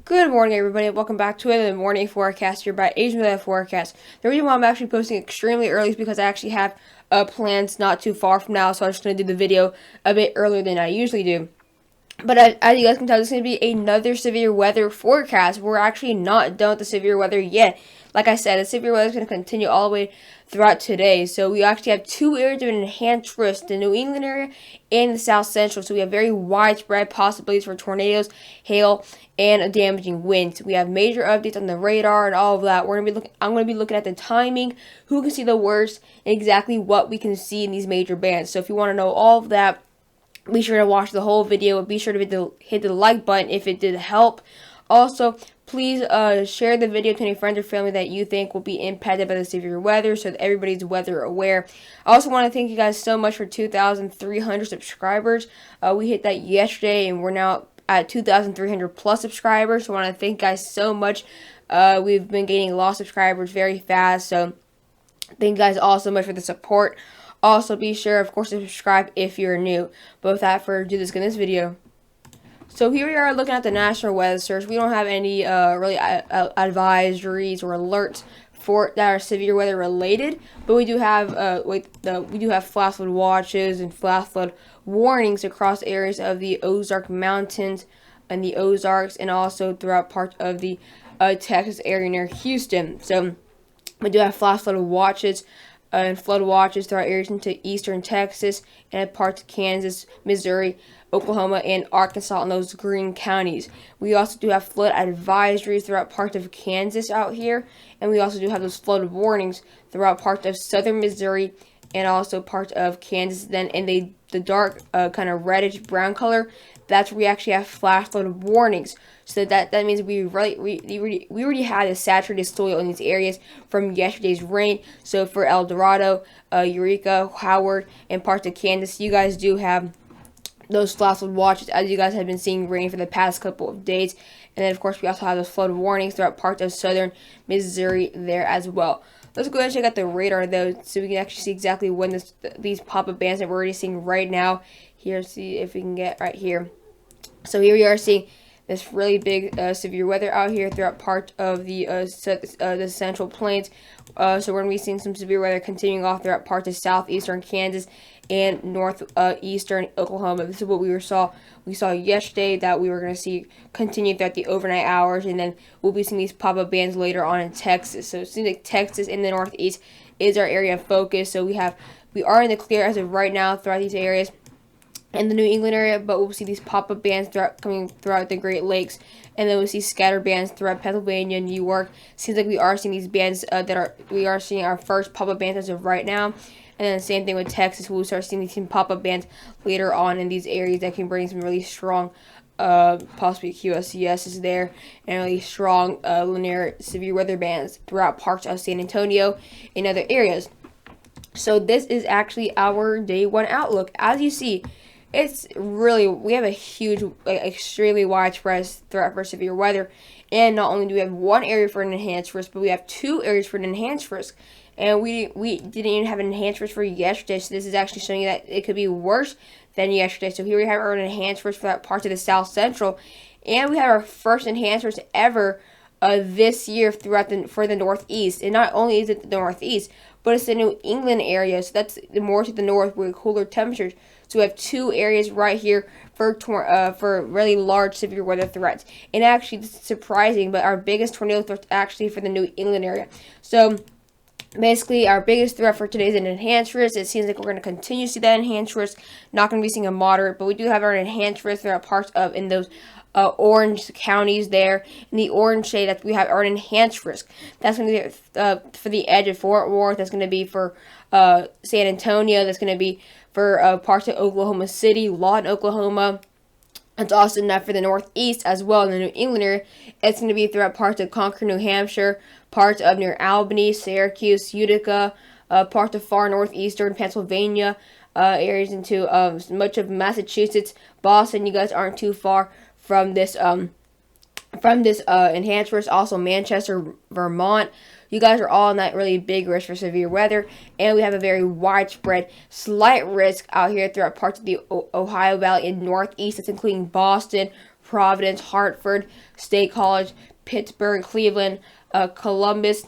Good morning, everybody, and welcome back to another morning forecast here by Asian Weather Forecast. The reason why I'm actually posting extremely early is because I actually have plans not too far from now, so I'm just going to do the video a bit earlier than I usually do. But as you guys can tell, this is going to be another severe weather forecast. We're actually not done with the severe weather yet. Like I said, the severe weather is going to continue all the way throughout today. So we actually have two areas of enhanced risk, the New England area and the South Central. So we have very widespread possibilities for tornadoes, hail, and damaging winds. We have major updates on the radar and all of that. I'm going to be looking at the timing, who can see the worst, and exactly what we can see in these major bands. So if you want to know all of that, be sure to watch the whole video. Be sure to hit the like button if it did help. Also, please share the video to any friends or family that you think will be impacted by the severe weather so that everybody's weather aware. I also want to thank you guys so much for 2,300 subscribers. We hit that yesterday, and we're now at 2,300 plus subscribers. So I want to thank you guys so much. We've been gaining a lot of subscribers very fast. So thank you guys all so much for the support. Also, be sure, of course, to subscribe if you're new. But without further ado, let's get this video. So here we are looking at the National Weather Service. We don't have any really advisories or alerts that are severe weather related, but we do have flash flood watches and flash flood warnings across areas of the Ozark Mountains and the Ozarks, and also throughout parts of the Texas area near Houston. So we do have flash flood watches and flood watches throughout areas into eastern Texas and parts of Kansas, Missouri, Oklahoma, and Arkansas in those green counties. We also do have flood advisories throughout parts of Kansas out here, and we also do have those flood warnings throughout parts of southern Missouri and also parts of Kansas. Then in the dark kind of reddish brown color, that's where we actually have flash flood warnings. So that means we already had a saturated soil in these areas from yesterday's rain. So for El Dorado, Eureka, Howard, and parts of Kansas, you guys do have those flash flood watches, as you guys have been seeing rain for the past couple of days. And then, of course, we also have those flood warnings throughout parts of southern Missouri there as well. Let's go ahead and check out the radar, though, so we can actually see exactly when these pop-up bands that we're already seeing right now. Here, see if we can get right here. So here we are seeing this really big severe weather out here throughout part of the Central Plains. So we're going to be seeing some severe weather continuing off throughout parts of southeastern Kansas and northeastern Oklahoma. This is what we saw yesterday, that we were going to see continue throughout the overnight hours, and then we'll be seeing these pop-up bands later on in Texas. So it seems like Texas in the northeast is our area of focus. So we are in the clear as of right now throughout these areas in the New England area, but we'll see these pop-up bands coming throughout the Great Lakes, and then we'll see scatter bands throughout Pennsylvania, New York. Seems like we are seeing these bands we are seeing our first pop-up bands as of right now, and then the same thing with Texas. We'll start seeing these pop-up bands later on in these areas that can bring some really strong, possibly QSCSs there, and really strong linear severe weather bands throughout parts of San Antonio and other areas. So this is actually our day one outlook. As you see, we have a huge, extremely widespread threat for severe weather. And not only do we have one area for an enhanced risk, but we have two areas for an enhanced risk. And we didn't even have an enhanced risk for yesterday, so this is actually showing you that it could be worse than yesterday. So here we have our enhanced risk for that part of the South Central. And we have our first enhanced risk ever this year for the Northeast. And not only is it the Northeast, but it's the New England area, so that's more to the north with cooler temperatures. So we have two areas right here for really large severe weather threats. And actually, this is surprising, but our biggest tornado threat actually for the New England area. So basically, our biggest threat for today is an enhanced risk. It seems like we're going to continue to see that enhanced risk. Not going to be seeing a moderate, but we do have our enhanced risk throughout parts of in those orange counties there. In the orange shade, that we have our enhanced risk. That's going to be for the edge of Fort Worth. That's going to be for San Antonio. That's going to be for parts of Oklahoma City, Lawton, Oklahoma. It's also enough for the Northeast as well in the New England area. It's going to be throughout parts of Concord, New Hampshire, parts of near Albany, Syracuse, Utica, parts of far northeastern Pennsylvania, areas into much of Massachusetts, Boston. You guys aren't too far from this enhanced risk. Also Manchester, Vermont. You guys are all in that really big risk for severe weather, and we have a very widespread slight risk out here throughout parts of the Ohio Valley and Northeast. That's including Boston, Providence, Hartford, State College, Pittsburgh, Cleveland, Columbus,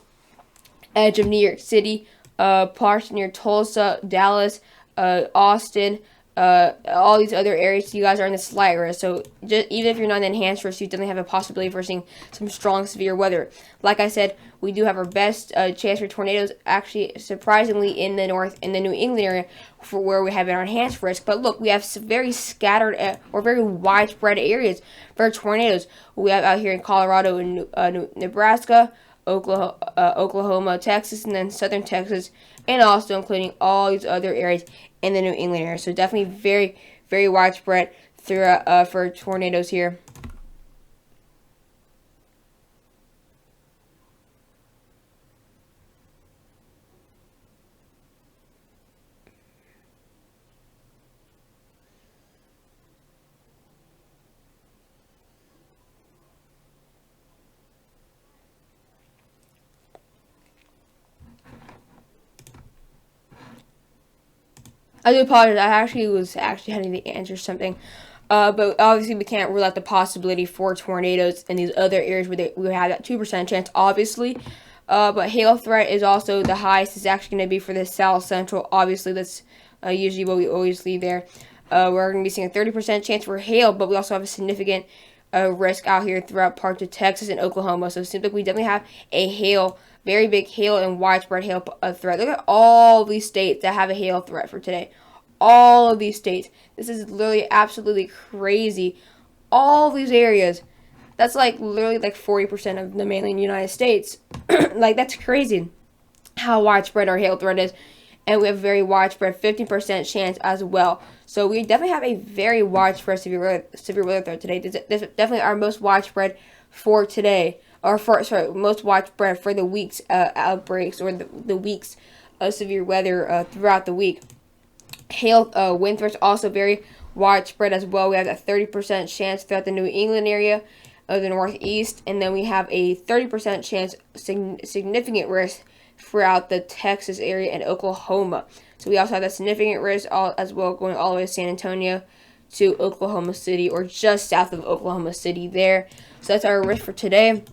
edge of New York City, parts near Tulsa, Dallas, Austin, all these other areas. You guys are in the slight risk. So even if you're not in enhanced risk, you definitely have a possibility for seeing some strong severe weather. Like I said, we do have our best chance for tornadoes, actually surprisingly in the north, in the New England area, for where we have an enhanced risk. But look, we have very scattered or very widespread areas for tornadoes. We have out here in Colorado and Nebraska, Oklahoma, Texas, and then southern Texas, and also including all these other areas in the New England area. So definitely very, very widespread throughout for tornadoes here. I do apologize. I was having to answer something. But obviously we can't rule out the possibility for tornadoes in these other areas where we have that 2% chance, obviously. But hail threat is also the highest. It's actually going to be for the south central. Obviously, that's usually what we always leave there. We're going to be seeing a 30% chance for hail, but we also have a significant risk out here throughout parts of Texas and Oklahoma. So it seems like we definitely have a very big hail and widespread hail threat. Look at all these states that have a hail threat for today. All of these states. This is literally absolutely crazy. All these areas. That's like literally like 40% of the mainland United States. Like, that's crazy how widespread our hail threat is. And we have a very widespread 15% chance as well. So we definitely have a very widespread severe weather threat today. This is definitely our most widespread for today. Or most widespread for the week's outbreaks, or the week's severe weather throughout the week. Hail wind threats also very widespread as well. We have a 30% chance throughout the New England area of the Northeast, and then we have a 30% chance, significant risk throughout the Texas area and Oklahoma. So we also have that significant risk as well, going all the way to San Antonio to Oklahoma City, or just south of Oklahoma City there. So that's our risk for today.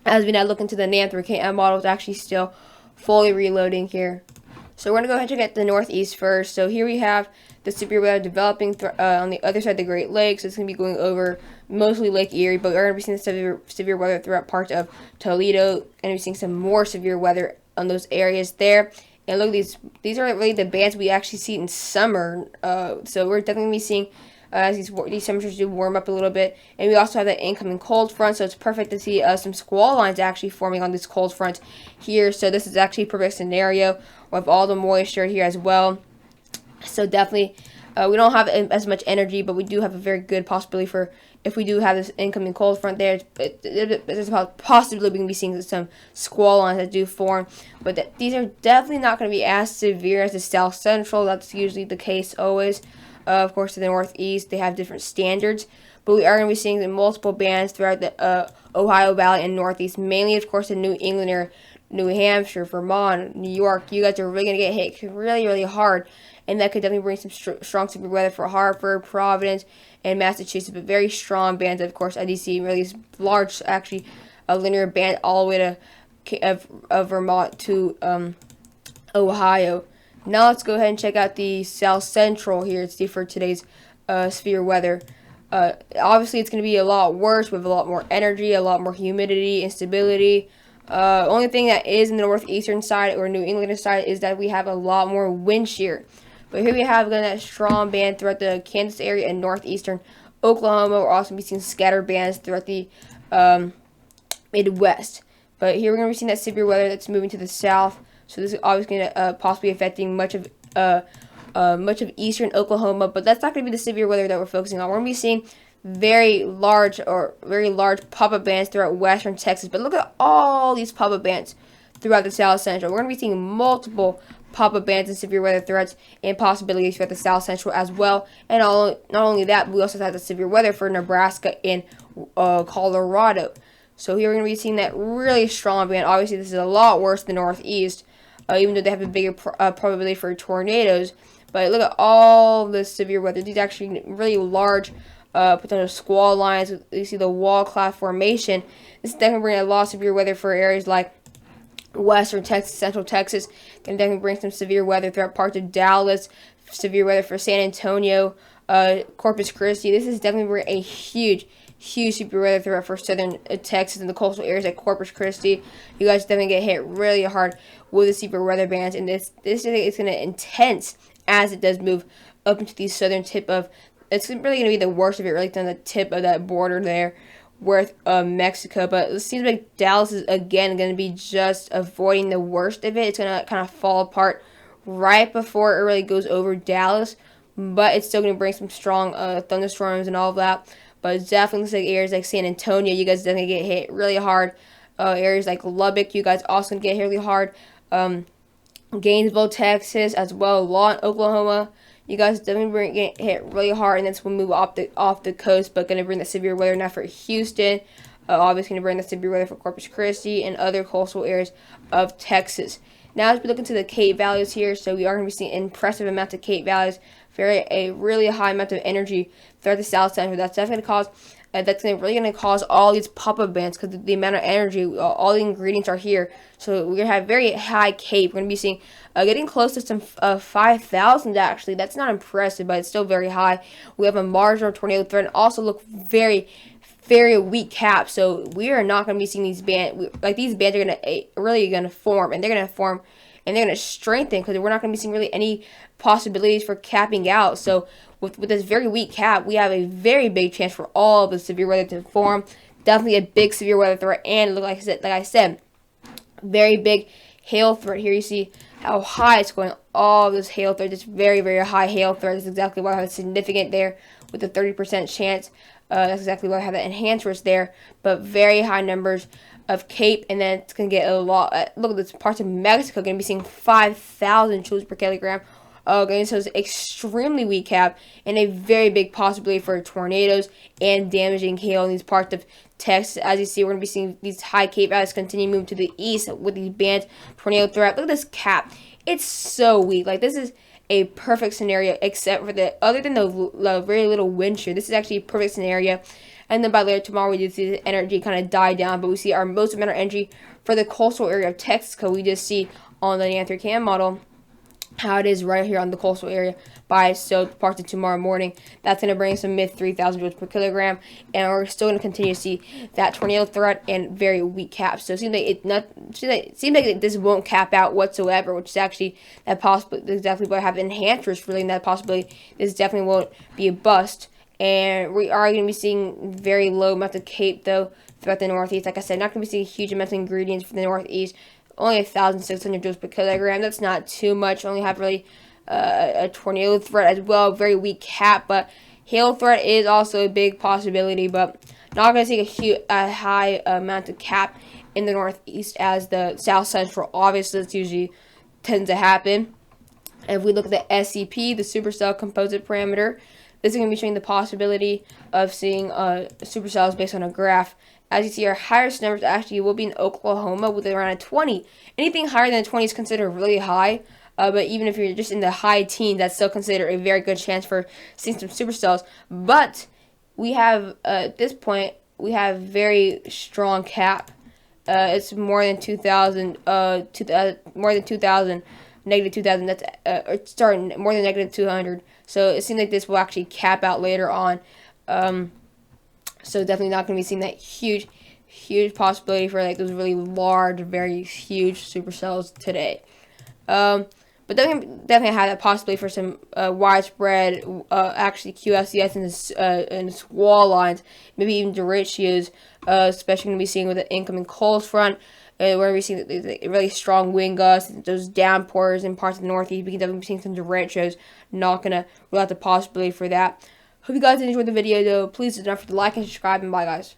As we now look into the NAM3KM model, it's actually still fully reloading here. So we're going to go ahead and check out the Northeast first. So here we have the severe weather developing on the other side of the Great Lakes. It's going to be going over mostly Lake Erie, but we're going to be seeing severe weather throughout parts of Toledo, and we're seeing some more severe weather on those areas there. And look, these are really the bands we actually see in summer. So we're definitely going to be seeing as these temperatures do warm up a little bit. And we also have that incoming cold front, so it's perfect to see some squall lines actually forming on this cold front here. So this is actually a perfect scenario with all the moisture here as well. So definitely, we don't have as much energy, but we do have a very good possibility for, if we do have this incoming cold front there, there's a possibility we can be seeing some squall lines that do form. But these are definitely not going to be as severe as the South Central. That's usually the case always. Of course, in the Northeast, they have different standards. But we are going to be seeing multiple bands throughout the Ohio Valley and Northeast, mainly, of course, in New England or New Hampshire, Vermont, New York. You guys are really going to get hit really, really hard. And that could definitely bring some strong severe weather for Hartford, Providence, and Massachusetts. But very strong bands, of course, as you see, really large, actually, a linear band all the way to Vermont to Ohio. Now let's go ahead and check out the South Central here to see for today's severe weather. Obviously, it's going to be a lot worse with a lot more energy, a lot more humidity, instability. Only thing that is in the northeastern side or New England side is that we have a lot more wind shear. But here we have that strong band throughout the Kansas area and northeastern Oklahoma. We're also going to be seeing scattered bands throughout the Midwest. But here we're going to be seeing that severe weather that's moving to the south. So this is obviously going to possibly affecting much of eastern Oklahoma. But that's not going to be the severe weather that we're focusing on. We're going to be seeing very large pop-up bands throughout western Texas. But look at all these pop-up bands throughout the South Central. We're going to be seeing multiple pop-up bands and severe weather threats and possibilities throughout the South Central as well. And not only that, but we also have the severe weather for Nebraska and Colorado. So here we're going to be seeing that really strong band. Obviously, this is a lot worse than the Northeast, even though they have a bigger probability for tornadoes. But look at all this severe weather. These are actually really large potential squall lines. You see the wall cloud formation. This is definitely bringing a lot of severe weather for areas like western Texas, central Texas. Can definitely bring some severe weather throughout parts of Dallas. Severe weather for San Antonio, Corpus Christi. This is definitely a huge severe weather threat for southern Texas and the coastal areas like Corpus Christi. You guys definitely get hit really hard with the severe weather bands, and this is going to intense as it does move up into the southern tip of. It's really going to be the worst of it, really, on the tip of that border there with Mexico. But it seems like Dallas is again going to be just avoiding the worst of it. It's going to kind of fall apart right before it really goes over Dallas, but it's still going to bring some strong thunderstorms and all of that. But it definitely looks like areas like San Antonio, you guys definitely get hit really hard. Areas like Lubbock, you guys also get hit really hard. Gainesville, Texas, as well. Lawton, Oklahoma, you guys definitely get hit really hard, and this will move off the coast, but going to bring the severe weather now for Houston. Obviously going to bring the severe weather for Corpus Christi and other coastal areas of Texas. Now, as we look into the Cape values here, so we are going to be seeing impressive amounts of Cape values, a really high amount of energy throughout the south center. That's definitely going to cause. Really going to cause all these pop-up bands because the amount of energy, all the ingredients are here. So we're going to have very high Cape. We're going to be seeing getting close to some 5,000 actually. That's not impressive, but it's still very high. We have a marginal tornado threat and also look very weak cap. So we are not going to be seeing these bands. These bands are going to really going to form, and they're going to form, and they're going to strengthen because we're not going to be seeing really any possibilities for capping out. So with this very weak cap, we have a very big chance for all of the severe weather to form. Definitely a big severe weather threat, and like I said, very big hail threat. Here you see how high it's going. All this hail threat, just very high hail threat. That's exactly why I have significant there with a 30% chance. That's exactly why I have that enhanced risk there. But very high numbers of Cape, and then it's going to get a lot. Look at this, parts of Mexico going to be seeing 5,000 joules per kilogram. Okay, so it's extremely weak cap and a very big possibility for tornadoes and damaging hail in these parts of Texas. As you see, we're going to be seeing these high Cape values continue moving to the east with these bands, tornado threat. Look at this cap. It's so weak. Like, this is a perfect scenario, except for other than the very little wind shear. This is actually a perfect scenario. And then by later tomorrow, we just see the energy kind of die down, but we see our most amount of energy for the coastal area of Texas. We just see on the Anther Cam model how it is right here on the coastal area by parts of tomorrow morning. That's going to bring some mid 3,000 joules per kilogram, and we're still going to continue to see that tornado threat and very weak caps. So it seems like this won't cap out whatsoever, which is actually that possibility. There's definitely going to have enhanced risk really in that possibility. This definitely won't be a bust, and we are going to be seeing very low amounts of Cape though throughout the Northeast. Like I said, not going to be seeing huge amounts of ingredients for the Northeast. Only 1,600 joules per kilogram. That's not too much. Only have really a tornado threat as well. Very weak cap, but hail threat is also a big possibility. But not going to see a high amount of cap in the Northeast as the South Central. Obviously, that's usually tends to happen. And if we look at the SCP, the supercell composite parameter, this is going to be showing the possibility of seeing supercells based on a graph. As you see, our highest numbers actually will be in Oklahoma with around a 20. Anything higher than a 20 is considered really high. But even if you're just in the high teens, that's still considered a very good chance for seeing some supercells. But we have, at this point, we have very strong cap. It's more than 2,000, more than 2,000, negative 2,000. That's starting more than negative 200. So it seems like this will actually cap out later on. So definitely not going to be seeing that huge possibility for like those really large, very huge supercells today. But definitely have that possibility for some widespread, actually QSES and squall lines, maybe even derechos, especially going to be seeing with the incoming cold front. We're going to be seeing really strong wind gusts, those downpours in parts of the Northeast. We can definitely be seeing some derechos. Not going to rule out the possibility for that. Hope you guys enjoyed the video, though. Please don't forget to like and subscribe, and bye, guys.